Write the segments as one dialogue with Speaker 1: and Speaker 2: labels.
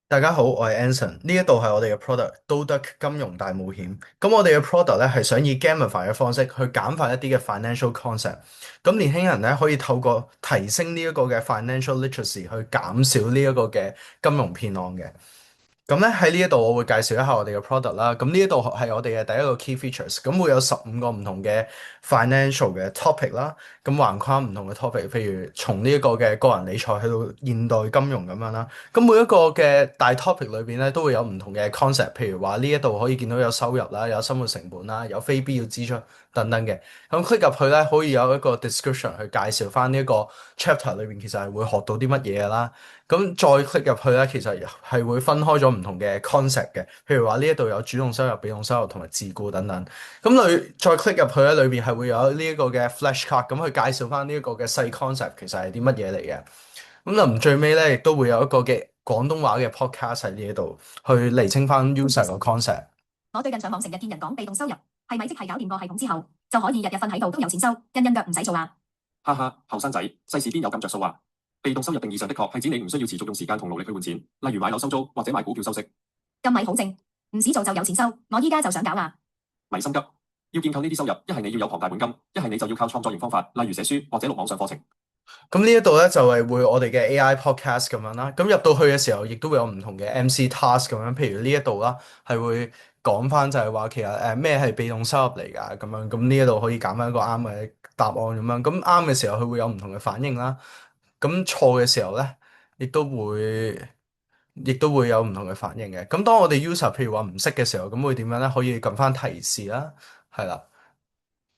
Speaker 1: 大家好，我係 Anson，呢一度係我哋嘅 product 都德金融大冒險。咁我哋嘅 product 咧係想以 gamify 嘅方式去簡化一啲嘅 financial concept。咁年輕人咧可以透過提升呢一個嘅 financial literacy 去減少呢一個嘅金融騙案嘅。咁咧喺呢一度我會介紹一下我哋嘅 product 啦。咁呢一度係我哋嘅第一個 key features。咁會有15個唔同嘅 financial 嘅 topic 啦。咁橫跨唔同嘅 topic，譬如從呢一個嘅個人理財去到現代金融咁樣啦。咁每一個嘅大 topic 裏邊咧都會有唔同嘅 concept。譬如話呢一度可以見到有收入啦，有生活成本啦，有非必要支出等等嘅。咁 click 入去咧可以有一個 description 去介紹翻呢一個 chapter 裏邊其實係會學到啲乜嘢嘅啦。咁再 click 入去咧，其實係會分開咗唔同嘅 concept 嘅，譬如話呢一度有主動收入、被動收入同埋自雇等等。咁再 click 入去咧，裏邊係會有呢一個嘅 flashcard，咁去介紹翻呢一個嘅細 concept 其實係啲乜嘢嚟嘅。咁臨最尾咧，亦都會有一個嘅廣東話嘅 podcast 喺呢一度去釐清翻 user 個 concept。
Speaker 2: 我最近上網成日見人講被動收入，係咪即係搞掂個系統之後，就可以日日瞓喺度都有錢收，印印腳唔使做啊？
Speaker 3: 哈哈，後生仔，世事邊有咁着數啊？被動收入定義上的確係指你唔需要持續用時間同勞力去換錢，例如買樓收租或者買股票收息。
Speaker 2: 咁咪好正，唔使做就有錢收，我依家就想搞啦。
Speaker 3: 咪心急，要建構呢啲收入，一係你要有龐大本金，一係你就要靠創作型方法，例如寫書或者錄網上課程。
Speaker 1: 咁呢一度咧就係會我哋嘅 AI podcast 咁樣啦。咁入到去嘅時候，亦都會有唔同嘅 MC task 咁樣。譬如呢一度啦，係會講翻就係話其實咩係被動收入嚟㗎咁樣。咁呢一度可以揀翻一個啱嘅答案咁樣。咁啱嘅時候，佢會有唔同嘅反應啦。咁錯嘅時候咧，亦都會亦都會有唔同嘅反應嘅。咁當我哋 user 譬如話唔識嘅時候，咁會點樣咧？可以撳翻提示啦，係啦。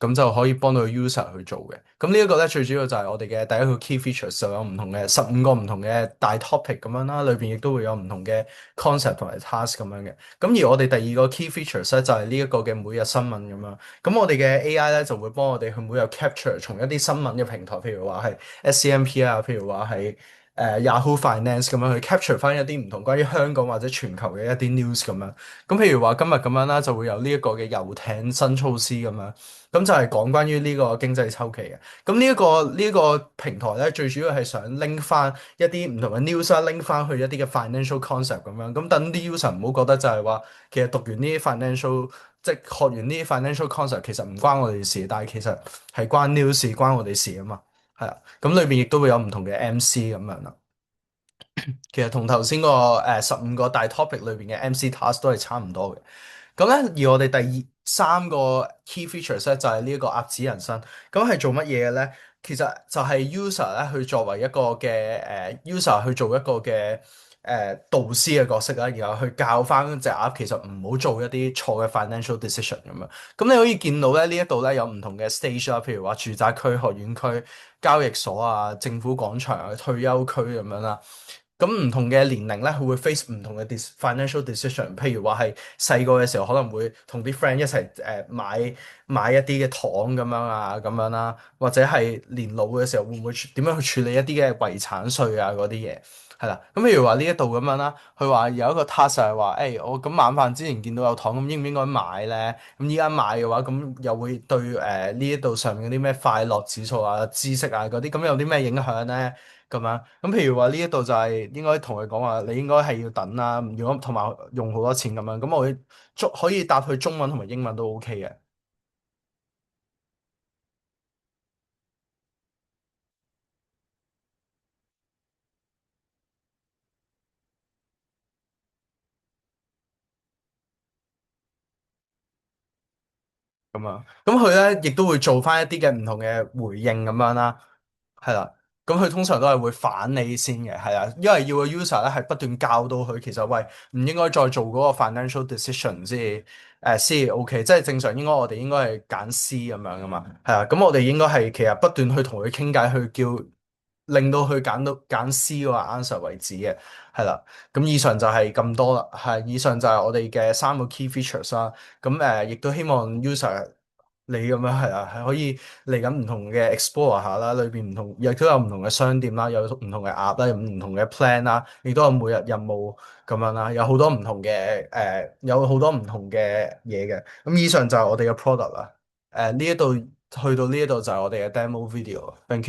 Speaker 1: 咁就可以幫到 user 去做嘅。咁呢一個咧，最主要就係我哋嘅第一個 key features，就有唔同嘅15個唔同嘅大 topic 咁樣啦，裏邊亦都會有唔同嘅 concept 同埋 task 咁樣嘅。咁而我哋第二個 key features 咧，就係呢一個嘅每日新聞咁樣。咁我哋嘅 AI 咧就會幫我哋去每日 capture 從一啲新聞嘅平台，譬如話係 SCMP 啊，譬如話係Yahoo Finance 咁樣去 capture 翻一啲唔同關於香港或者全球嘅一啲 news 咁樣。咁譬如話今日咁樣啦，就會有呢一個嘅遊艇新措施咁樣。咁就係講關於呢個經濟周期嘅。咁呢一個平台咧，最主要係想 link 翻一啲唔同嘅 news 啦，link 翻去一啲嘅 financial concept 咁樣。咁等啲 user 唔好覺得就係話，其實讀完呢啲 financial，即係學完呢啲 financial concept，其實唔關我哋事，但係其實係關 news 關我哋事啊嘛。係啊，咁裏邊亦都會有唔同嘅 MC 咁樣啦。其實同頭先個15個大 topic 裏邊嘅 MC task 都係差唔多嘅。咁咧，而我哋第3個 key features 咧就係呢一個鴨子人生。咁係做乜嘢嘅咧？其實就係 user 咧去作為一個嘅user 去做一個嘅導師嘅角色啦，然後去教翻隻鴨其實唔好做一啲錯嘅 financial decision 咁樣。咁你可以見到咧呢一度咧有唔同嘅 stage 啦，譬如話住宅區、學院區、交易所啊、政府廣場啊、退休區咁樣啦。咁唔同嘅年齡咧，佢會 face 唔同嘅 financial decision。譬如話係細個嘅時候，可能會同啲 friend 一齊買一啲嘅糖咁樣啊，咁樣啦，或者係年老嘅時候，會唔會點樣去處理一啲嘅遺產稅啊嗰啲嘢，係啦。咁譬如話呢一度咁樣啦，佢話有一個 task 係話，誒我咁晚飯之前見到有糖，咁應唔應該買咧？咁依家買嘅話，咁又會對呢一度上面嗰啲咩快樂指數啊、知識啊嗰啲，咁有啲咩影響咧？咁樣，咁譬如話呢一度就係應該同佢講話，你應該係要等啦。如果同埋用好多錢咁樣，咁我會可以答佢中文同埋英文都 OK 嘅。咁啊，咁佢咧亦都會做翻一啲嘅唔同嘅回應咁樣啦，係啦。咁佢通常都係會反你先嘅，係啦，因為要個 user 咧係不斷教到佢，其實喂唔應該再做嗰個 financial decision 先 OK，即係正常我哋應該係揀 C 咁樣噶嘛，係啊。咁我哋應該係其實不斷去同佢傾偈，去令到佢揀 C 嗰個 answer 為止嘅，係啦。咁以上就係咁多啦，係以上就係我哋嘅3個 key features 啦。咁亦都希望 user 你咁樣係啊，係可以嚟緊唔同嘅 explore 下啦，裏邊唔同亦都有唔同嘅商店啦，有唔同嘅 app 啦，有唔同嘅 plan 啦，亦都有每日任務咁樣啦，有好多唔同嘅嘢嘅。咁以上就係我哋嘅 product 啦。呢一度去到呢一度就係我哋嘅 demo video。Thank you。